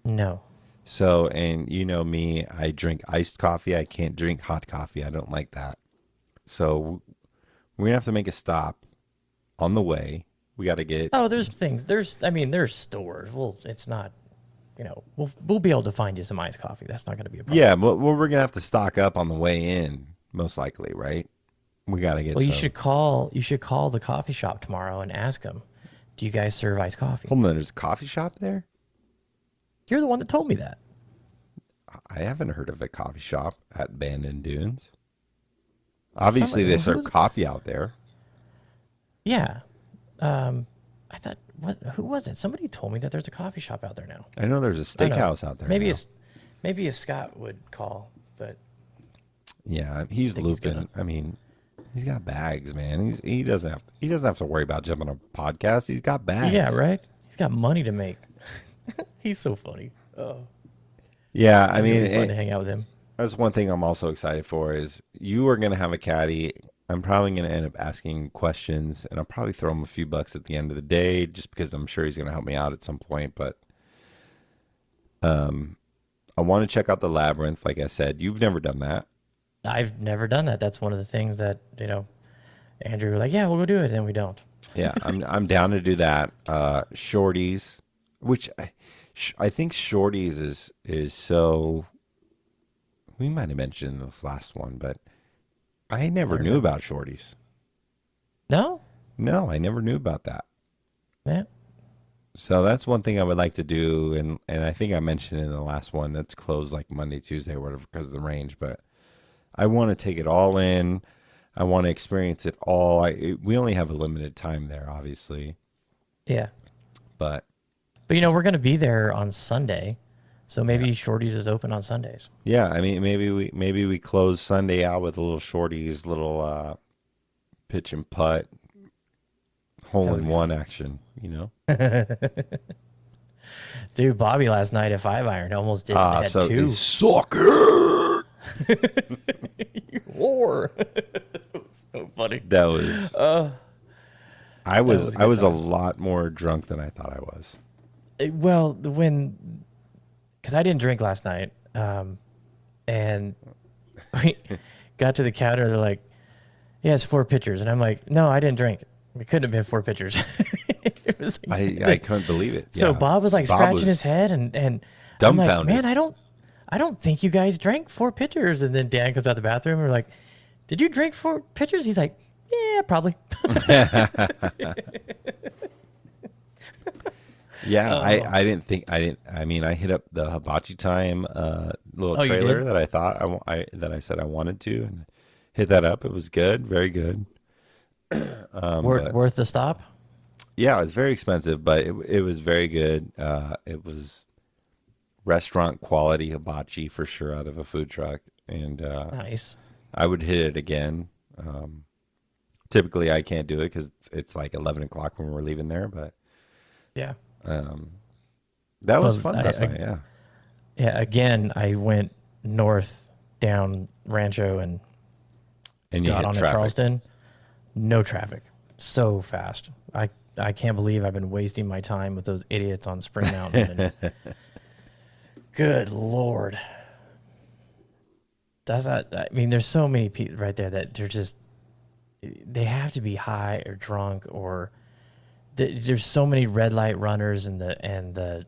No. So, and me, I drink iced coffee. I can't drink hot coffee. I don't like that. So we're gonna have to make a stop on the way. We got to get. Oh, there's things. There's stores. Well, it's not. We'll be able to find you some iced coffee. That's not going to be a problem. Yeah, well, we're gonna have to stock up on the way in, most likely, right? We got to get. Well, you should call the coffee shop tomorrow and ask them, do you guys serve iced coffee? Hold on, there's a coffee shop there? You're the one that told me that. I haven't heard of a coffee shop at Bandon Dunes. Obviously, they serve coffee out there. Yeah. I thought, who was it? Somebody told me that there's a coffee shop out there now. I know there's a steakhouse out there. Maybe if Scott would call, but yeah, he's looping. I mean, he's got bags, man. He doesn't have to worry about jumping on a podcast. He's got bags. Yeah, right. He's got money to make. He's so funny. Oh. Yeah, I mean, it's fun to hang out with him. That's one thing I'm also excited for is you are going to have a caddy I'm probably going to end up asking questions, and I'll probably throw him a few bucks at the end of the day, just because I'm sure he's going to help me out at some point. But I want to check out the labyrinth. Like I said, you've never done that. I've never done that. That's one of the things that, Andrew was like, yeah, we'll go do it. And we don't. Yeah, I'm down to do that. Shorties, which I think Shorties is so. We might have mentioned in this last one, but I never knew about Shorties. No? No, I never knew about that. Yeah. So that's one thing I would like to do, and I think I mentioned in the last one that's closed like Monday, Tuesday, or whatever, because of the range. But I want to take it all in. I want to experience it all. We only have a limited time there, obviously. Yeah. But we're going to be there on Sunday, so maybe Shorties is open on Sundays. Yeah, I mean, maybe we close Sunday out with a little Shorties, little pitch and putt, hole in one action. Dude, Bobby last night at 5-iron almost did had so two. Soccer. You whore. It was so funny. That was. I was a lot more drunk than I thought I was. Well, because I didn't drink last night, and we got to the counter. They're like, "Yeah, it's 4 pitchers," and I'm like, "No, I didn't drink. It couldn't have been 4 pitchers." It was like, I couldn't believe it. So Yeah. Bob was like scratching his head and dumbfounded. I'm like, man, I don't think you guys drank 4 pitchers. And then Dan comes out the bathroom and we're like, did you drink 4 pitchers? He's like, yeah, probably. Yeah, I mean, I hit up the Hibachi Time little trailer that I thought that I said I wanted to, and hit that up. It was good, very good. Worth the stop? Yeah, it was very expensive, but it was very good. It was restaurant quality hibachi for sure out of a food truck, and nice. I would hit it again. Typically, I can't do it because it's like 11 o'clock when we're leaving there, but yeah, that was fun last night. Yeah, yeah. Again, I went north down Rancho and got on to Charleston. No traffic. So fast. I can't believe I've been wasting my time with those idiots on Spring Mountain. And good Lord. There's so many people right there that they have to be high or drunk, or there's so many red light runners, and the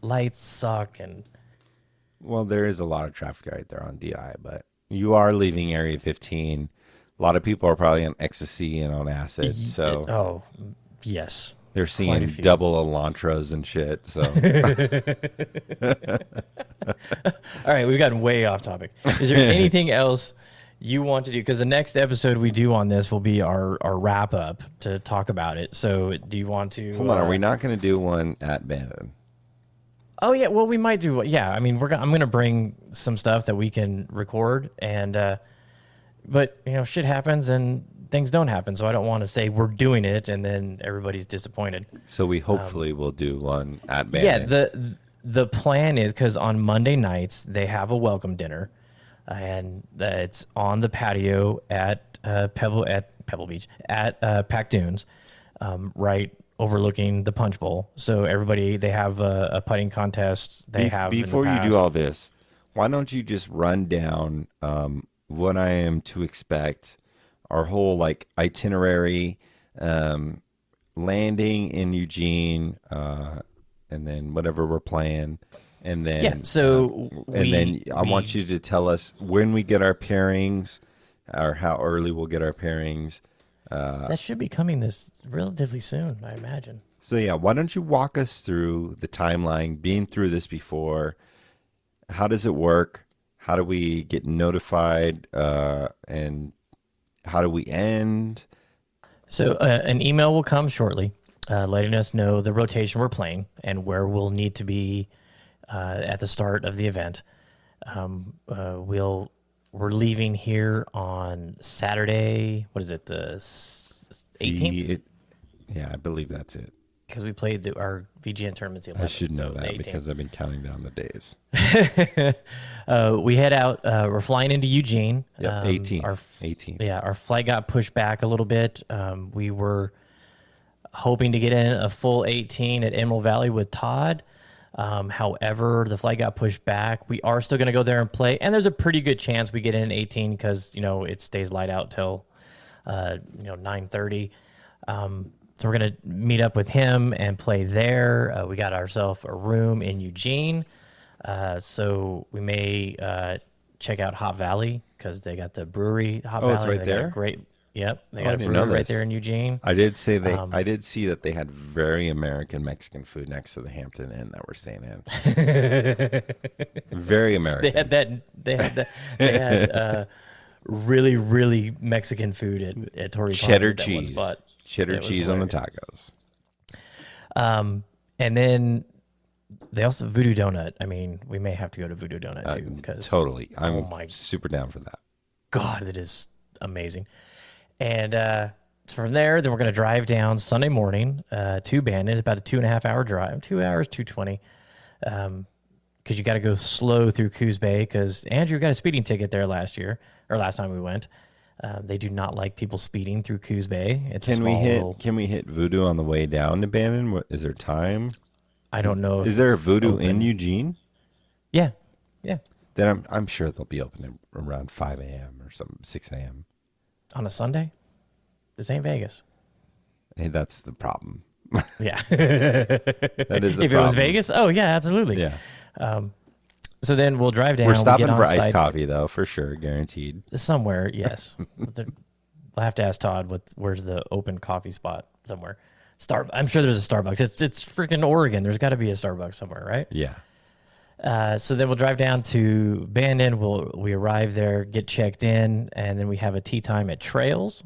lights suck. And well, there is a lot of traffic right there on DI, but you are leaving Area 15. A lot of people are probably on ecstasy and on acid, so yes, they're seeing double Elantras and shit. So, all right, we've gotten way off topic. Is there anything else you want to do? Because the next episode we do on this will be our wrap up to talk about it. So, do you want to? Hold on, are we not going to do one at Bandon? Oh yeah, well we might do. Yeah, I mean I'm going to bring some stuff that we can record, and but shit happens and things don't happen, so I don't want to say we're doing it and then everybody's disappointed. So we hopefully will do one at Bandon. Yeah, the plan is, because on Monday nights they have a welcome dinner, and it's on the patio at Pebble Beach at Pac Dunes, right overlooking the Punch Bowl. So they have a putting contest. Before you do all this, why don't you just run down what I am to expect, our whole itinerary, landing in Eugene, and then whatever we're playing, and then I want you to tell us when we get our pairings, or how early we'll get our pairings. That should be coming this relatively soon, I imagine. So yeah, why don't you walk us through the timeline, being through this before? How does it work? How do we get notified? And how do we end? So an email will come shortly, letting us know the rotation we're playing and where we'll need to be at the start of the event. We're leaving here on Saturday. What is it? The 18th? Yeah, I believe that's it. Because we played our VGN tournaments the 11th. I should know that because I've been counting down the days. We head out. We're flying into Eugene. Yep, 18. 18. Yeah, our flight got pushed back a little bit. We were hoping to get in a full 18 at Emerald Valley with Todd. However, the flight got pushed back. We are still going to go there and play, and there's a pretty good chance we get in 18 because it stays light out till 9:30. So we're going to meet up with him and play there. We got ourselves a room in Eugene. So we may check out Hop Valley because they got the brewery. Hop Valley. It's right They there? got a great. Yep, they I got a didn't know brewery right this. there in Eugene. I did see that they had very American Mexican food next to the Hampton Inn that we're staying in. Very American. They had that. They had really, really Mexican food at Torrey Pines. cheddar that one cheese. spot. Cheddar That was cheese on the tacos. And then they also Voodoo Donut. I mean, we may have to go to Voodoo Donut too because Totally. I'm Oh my super down for that. God, that is amazing. And from there, then we're going to drive down Sunday morning to Bandon. It's about a 2.5 hour drive, 2 hours, 2:20. Because you got to go slow through Coos Bay because Andrew got a speeding ticket there last time we went. They do not like people speeding through Coos Bay. It's a small little, Can we hit Voodoo on the way down to Bandon? Is there time? I don't know. Is there a it's Voodoo open. in Eugene? Yeah. Then I'm sure they'll be open around 5 a.m. or something, 6 a.m. On a Sunday? This ain't Vegas. Hey, that's the problem. Yeah. That is the If it was problem. Vegas, oh yeah, absolutely. Yeah. So then we'll drive down. We're we'll stopping get for on iced site coffee, though, for sure, guaranteed. somewhere. Yes, we'll have to ask Todd where's the open coffee spot somewhere. I'm sure there's a Starbucks. It's freaking Oregon. There's got to be a Starbucks somewhere, right? Yeah. So then we'll drive down to Bandon. We arrive there, get checked in, and then we have a tea time at Trails.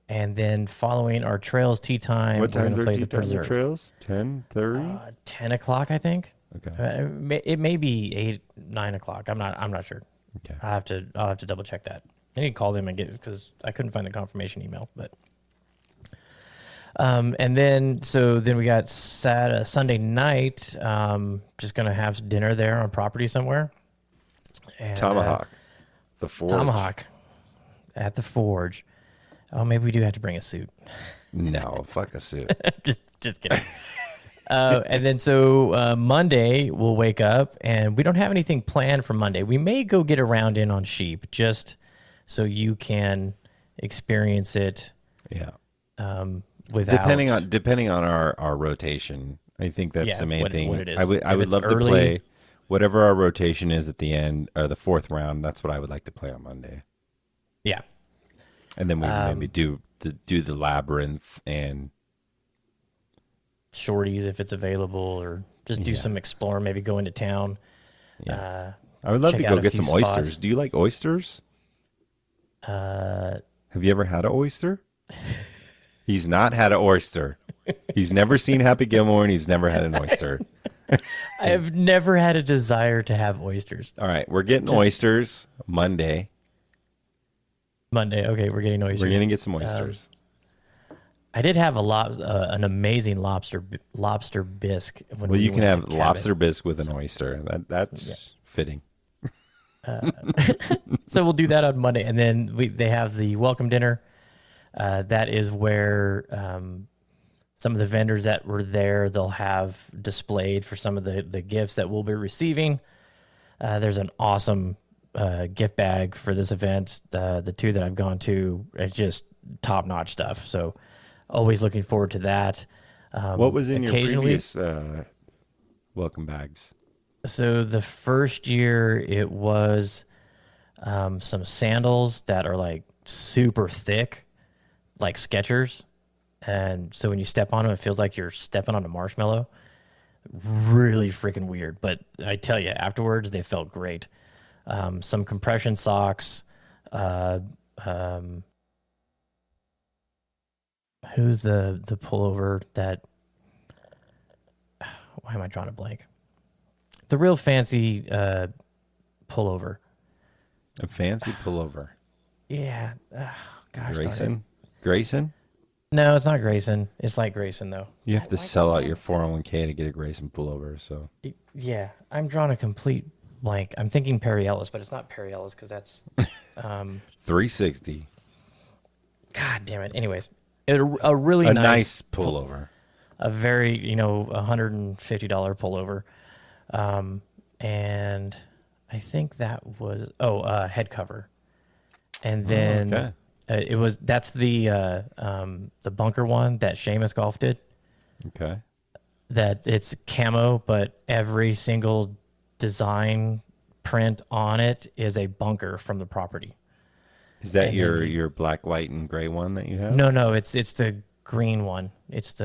And then following our Trails tea time, What we're going time's to our play tea the time at Preserve. Trails? 10:30? 10 o'clock, I think. Okay. It may be 8, 9 o'clock. I'm not sure. Okay. I'll have to double check that. I need to call them and get it because I couldn't find the confirmation email. But and then we got Sunday night. Just gonna have dinner there on property somewhere. And, Tomahawk. The Forge. Tomahawk at the Forge. Oh, maybe we do have to bring a suit. No, fuck a suit. just kidding. And then Monday we'll wake up and we don't have anything planned for Monday. We may go get a round in on sheep just so you can experience it. Yeah. Without Depending on our rotation, I think that's the main thing. what it is. I If would it's love early- to play whatever our rotation is at the end or the fourth round. That's what I would like to play on Monday, Yeah. and then we maybe do the labyrinth and Shorties if it's available, or just do some exploring, maybe go into town. I would love check to out go a get few some oysters. spots. Do you like oysters? Have you ever had an oyster? He's not had an oyster. He's never seen Happy Gilmore, and he's never had an oyster. I have never had a desire to have oysters. All right, we're getting oysters Monday. Monday, okay, we're getting oysters. We're gonna get some oysters. I did have an amazing lobster bisque. When Well, we you can went have to Cabot. lobster bisque with an oyster. That's fitting. So we'll do that on Monday, and then they have the welcome dinner. That is where some of the vendors that were there, they'll have displayed for some of the gifts that we'll be receiving. There's an awesome gift bag for this event. The two that I've gone to, it's just top-notch stuff. So always looking forward to that. What was in your occasionally- previous welcome bags? So the first year it was some sandals that are like super thick, like Skechers. And so when you step on them, it feels like you're stepping on a marshmallow. Really freaking weird. But I tell you, afterwards, they felt great. Some compression socks. Who's the pullover that... Why am I drawing a blank? The real fancy pullover. A fancy pullover. Yeah. Gosh. darn it. Grayson? No, it's not Grayson. It's like Grayson, though. You have to sell out your 401k to get a Grayson pullover. So Yeah, I'm drawing a complete blank. I'm thinking Perry Ellis, but it's not Perry Ellis because that's 360. God damn it. Anyways, a really A nice nice pullover. a very, $150 pullover. And I think that was, head cover. And then okay. that's the bunker one that Seamus Golf did. Okay. That it's camo, but every single design print on it is a bunker from the property. Is that And your black, white, and gray one that you have? No, it's the green one. It's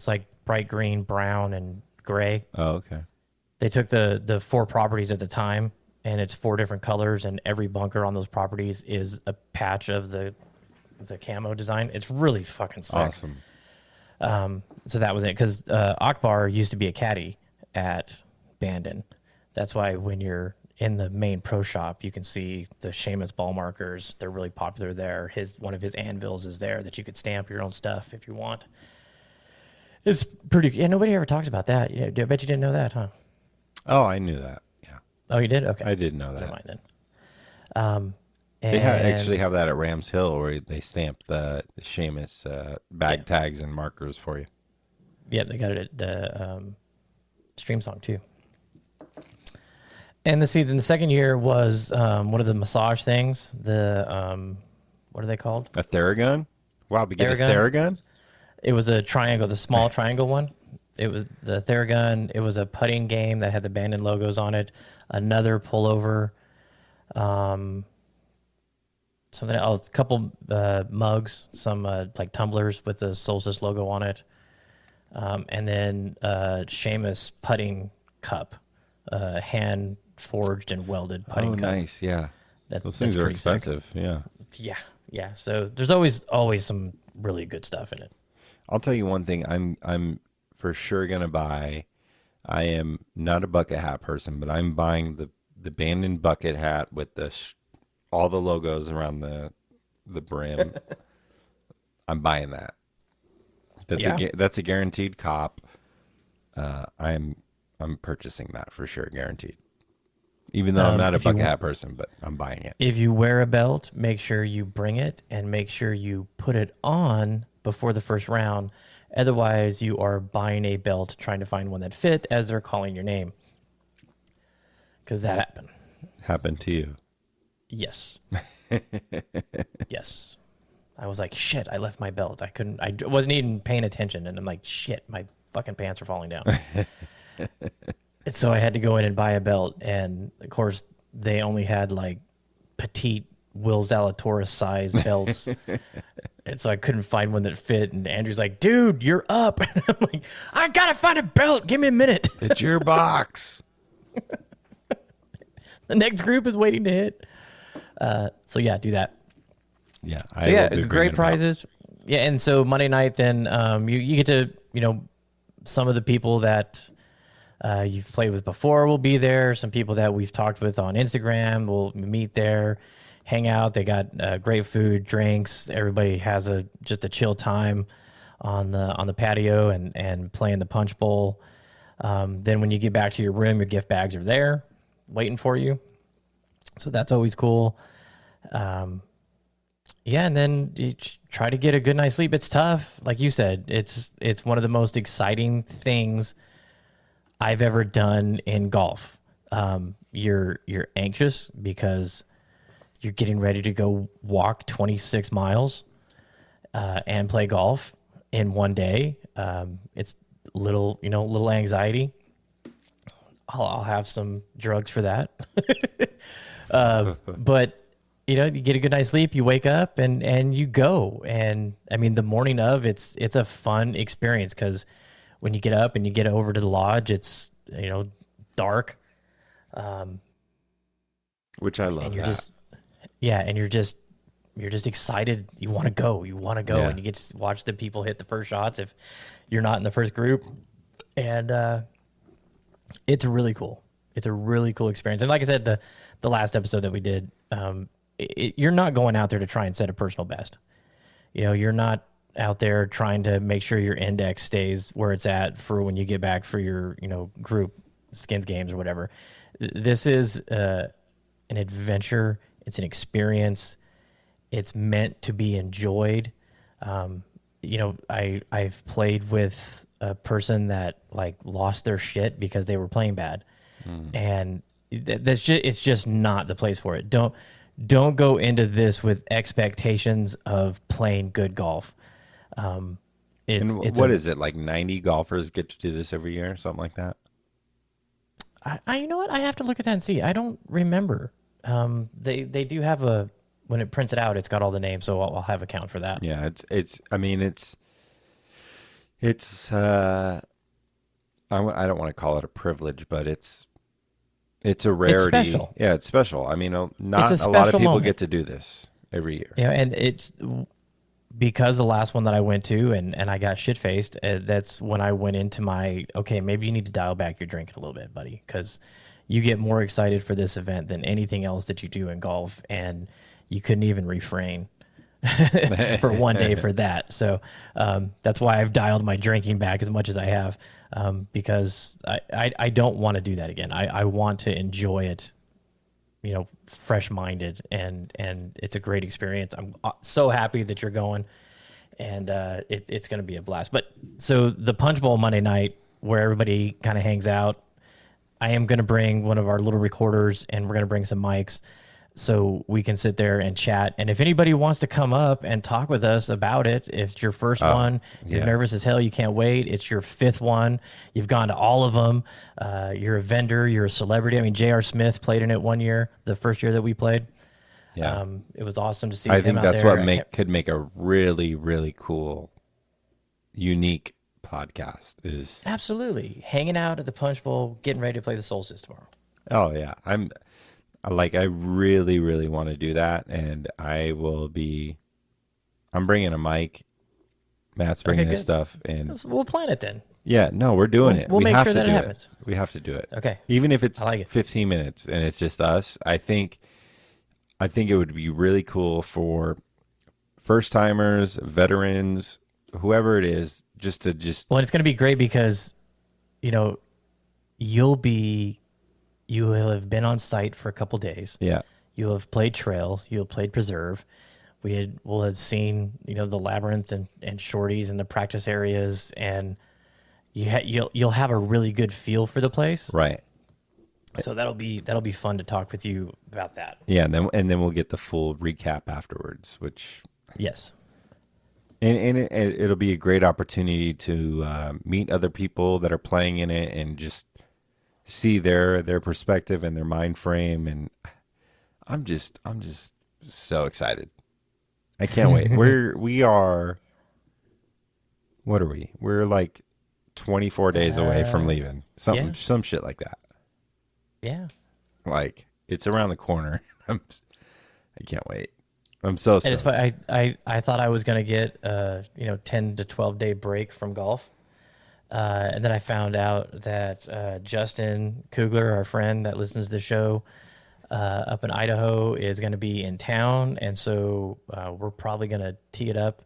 like bright green, brown, and gray. Oh, okay. They took the 4 properties at the time, and it's 4 different colors, and every bunker on those properties is a patch of the camo design. It's really fucking sick. Awesome. So that was it, because Akbar used to be a caddy at Bandon. That's why when you're in the main pro shop, you can see the Seamus ball markers. They're really popular there. One of his anvils is there that you could stamp your own stuff if you want. It's pretty. Yeah, nobody ever talks about that. I bet you didn't know that, huh? Oh, I knew that. Yeah. Oh, you did? Okay. I did know that. Never mind then. They actually have that at Rams Hill where they stamp the Seamus bag tags and markers for you. Yeah, they got it at the Stream Song too. And then the second year was one of the massage things. The what are they called? A Theragun? Wow, we get a Theragun? It was a triangle, the small triangle one. It was the Theragun. It was a putting game that had the Bandon logos on it. Another pullover. Something else, a couple mugs, some like tumblers with the Solstice logo on it. And then Seamus putting cup, hand forged and welded putting cup. Oh, nice, yeah. Those things that's are pretty sick. expensive, yeah. Yeah. So there's always some really good stuff in it. I'll tell you one thing I'm for sure going to buy. I am not a bucket hat person, but I'm buying the Bandon bucket hat with all the logos around the brim. I'm buying that. That's a guaranteed cop. I'm purchasing that for sure, guaranteed. Even though I'm not a bucket hat person, but I'm buying it. If you wear a belt, make sure you bring it and make sure you put it on before the first round. Otherwise, you are buying a belt trying to find one that fit as they're calling your name. Because that happened. Happened to you. Yes. Yes. I was like, shit, I left my belt. I wasn't even paying attention. And I'm like, shit, my fucking pants are falling down. And so I had to go in and buy a belt. And of course, they only had like petite Will Zalatoris size belts. And so I couldn't find one that fit. And Andrew's like, dude, you're up. And I'm like, I gotta find a belt. Give me a minute. It's your box. The next group is waiting to hit. So yeah, do that. Yeah. So yeah, great prizes. Yeah, and so Monday night, then you get to, some of the people that you've played with before will be there. Some people that we've talked with on Instagram will meet there, hang out. They got great food, drinks. Everybody has just a chill time on the patio and playing the punch bowl. Then when you get back to your room, your gift bags are there waiting for you. So that's always cool. Yeah, and then you try to get a good night's sleep. It's tough. Like you said, it's one of the most exciting things I've ever done in golf. You're anxious because you're getting ready to go walk 26 miles and play golf in one day. It's little anxiety. I'll have some drugs for that. But you get a good night's sleep, you wake up and you go. And I mean, the morning of it's a fun experience because when you get up and you get over to the lodge, it's, dark. Which I love. And you're just excited. You want to go, Yeah. and you get to watch the people hit the first shots if you're not in the first group. And, it's really cool. It's a really cool experience. And like I said, the last episode that we did, you're not going out there to try and set a personal best. You're not out there trying to make sure your index stays where it's at for when you get back for your, group skins games or whatever. This is an adventure. It's an experience. It's meant to be enjoyed. I've played with a person that like lost their shit because they were playing bad, and it's just not the place for it. Don't go into this with expectations of playing good golf. Is it like 90 golfers get to do this every year, something like that? You know what? I'd have to look at that and see. I don't remember. They do have when it prints it out, it's got all the names, so I'll have a count for that. Yeah, I don't want to call it a privilege, but it's a rarity. It's special. Yeah, it's special. I mean, not It's a lot of people moment. get to do this every year. Yeah, and it's because the last one that I went to and I got shit faced. That's when I went into my maybe you need to dial back your drinking a little bit, buddy, because you get more excited for this event than anything else that you do in golf, and you couldn't even refrain for one day for that. So that's why I've dialed my drinking back as much as I have, because I don't want to do that again. I want to enjoy it, fresh-minded, and it's a great experience. I'm so happy that you're going, and it's going to be a blast. But so the Punch Bowl Monday night, where everybody kind of hangs out, I am going to bring one of our little recorders, and we're going to bring some mics so we can sit there and chat. And if anybody wants to come up and talk with us about it, if it's your first one, you're nervous as hell, you can't wait. It's your fifth one. You've gone to all of them. You're a vendor. You're a celebrity. I mean, J.R. Smith played in it one year, the first year that we played. Yeah. It was awesome to see I him think out that's there. what could make a really, really cool, unique podcast is. Absolutely. Hanging out at the Punch Bowl, getting ready to play the Solstice tomorrow. Oh, yeah. I really, really want to do that, and I'm bringing a mic. Matt's bringing his stuff, and we'll plan it then. Yeah, no, we're doing it. We'll make sure that it happens. We have to do it. Okay. Even if it's I like it. 15 minutes and it's just us, I think it would be really cool for first timers, veterans, whoever it is, Well, it's going to be great because, you will have been on site for a couple days. Yeah. You'll have played trails. You'll have played preserve. We'll have seen, the labyrinth and shorties and the practice areas, and you'll have a really good feel for the place. Right. So that'll be fun to talk with you about that. Yeah, and then we'll get the full recap afterwards, which Yes. and it'll be a great opportunity to meet other people that are playing in it and just see their perspective and their mind frame, and I'm just so excited. I can't wait. We are what are we? We're like 24 days away from leaving. Some shit like that. Yeah. Like it's around the corner. I can't wait. I'm so stoked. And it's fun. I thought I was going to get 10 to 12 day break from golf. And then I found out that Justin Kugler, our friend that listens to the show up in Idaho, is going to be in town. And so we're probably going to tee it up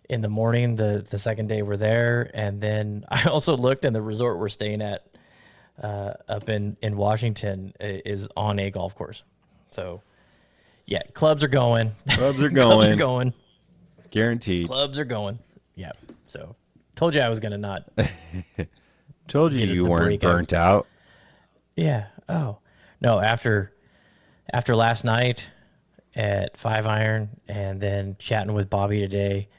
in the morning, the second day we're there. And then I also looked, and the resort we're staying at up in Washington is on a golf course. So, yeah, clubs are going. Clubs are going. Clubs are going. Guaranteed. Clubs are going. Yeah. So, told you I was going to not. Told you you weren't burnt out. Yeah. Oh, no. After last night at 5-iron and then chatting with Bobby today,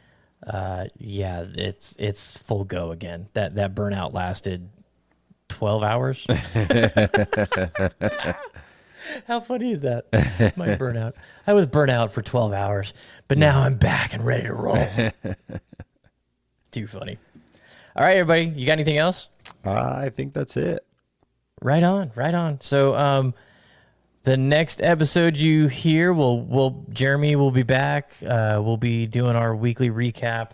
it's full go again. That burnout lasted 12 hours. How funny is that? My burnout. I was burnt out for 12 hours, but now I'm back and ready to roll. Too funny. All right, everybody. You got anything else? I think that's it. Right on. So, the next episode you hear, Jeremy will be back. We'll be doing our weekly recap,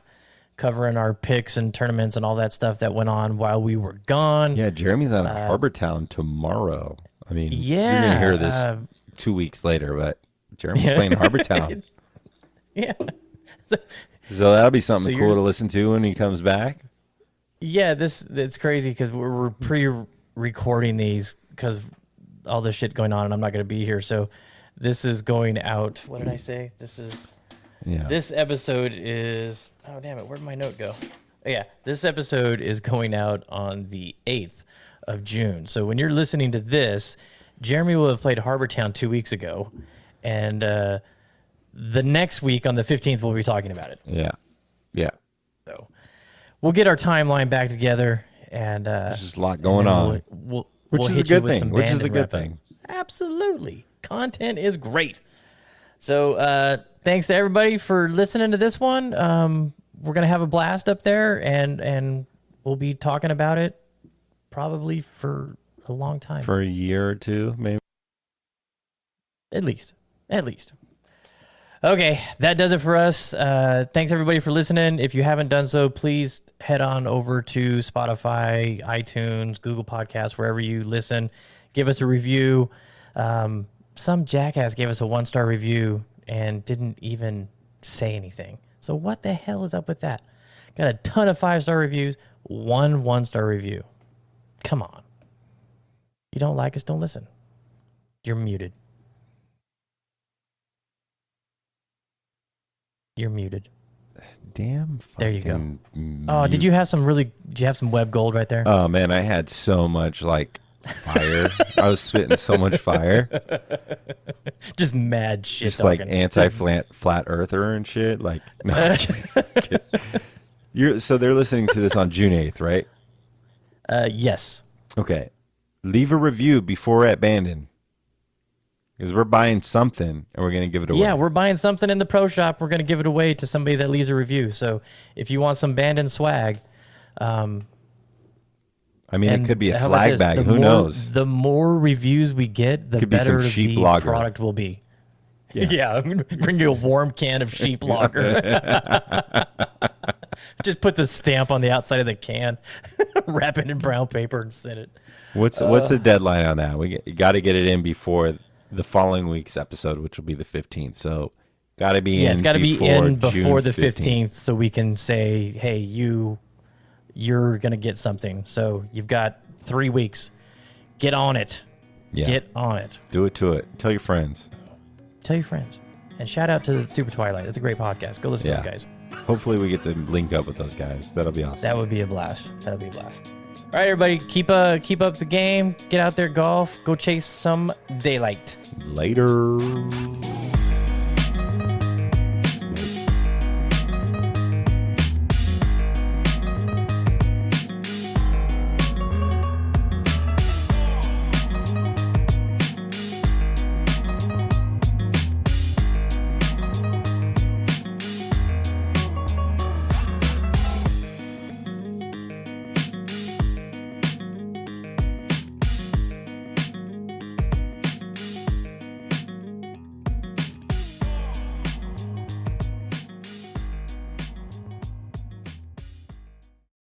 covering our picks and tournaments and all that stuff that went on while we were gone. Yeah, Jeremy's on Harbor Town tomorrow. I mean, yeah, you're gonna hear this 2 weeks later, but Jeremy's playing Harbor Town. Yeah. So that'll be something cool to listen to when he comes back. Yeah, it's crazy because we're pre-recording these because all this shit going on, and I'm not going to be here. So this is going out. What did I say? This episode is. Oh damn it! Where'd my note go? Oh, yeah, this episode is going out on the 8th of June. So when you're listening to this, Jeremy will have played Harbortown 2 weeks ago, and the next week on the 15th we'll be talking about it. Yeah. So we'll get our timeline back together, and there's just a lot going on, which is a good thing. Absolutely, content is great. So thanks to everybody for listening to this one. We're gonna have a blast up there, and we'll be talking about it probably for a long time, for a year or two, maybe. At least. Okay, that does it for us. Thanks everybody for listening. If you haven't done so, please head on over to Spotify, iTunes, Google Podcasts, wherever you listen. Give us a review. Some jackass gave us a 1-star review and didn't even say anything. So what the hell is up with that? Got a ton of 5-star reviews, 1-star review. Come on. You don't like us, don't listen. You're muted. You're muted. Damn. There you go. Oh, did you have some web gold right there? Oh man, I had so much fire. I was spitting so much fire. Just mad shit. Just anti-flat earther and shit. No. So they're listening to this on June 8th, right? Yes. Okay. Leave a review before at Bandon. Because we're buying something and we're going to give it away. Yeah, we're buying something in the pro shop. We're going to give it away to somebody that leaves a review. So if you want some Bandon swag, it could be a flag bag. Who knows? The more reviews we get, the better the lager. Product will be. Yeah, I'm going to bring you a warm can of sheep lager. Just put the stamp on the outside of the can, wrap it in brown paper, and send it. What's the deadline on that? We got to get it in before the following week's episode, which will be the 15th. So got to be in. It's got to be in before June the 15th, so we can say, hey, you're going to get something. So you've got 3 weeks. Get on it. Yeah. Get on it. Do it to it. Tell your friends. And shout out to Super Twilight. It's a great podcast. Go listen to those guys. Hopefully we get to link up with those guys. That'll be awesome. That would be a blast. All right, everybody, keep up the game. Get out there, golf. Go chase some daylight. Later.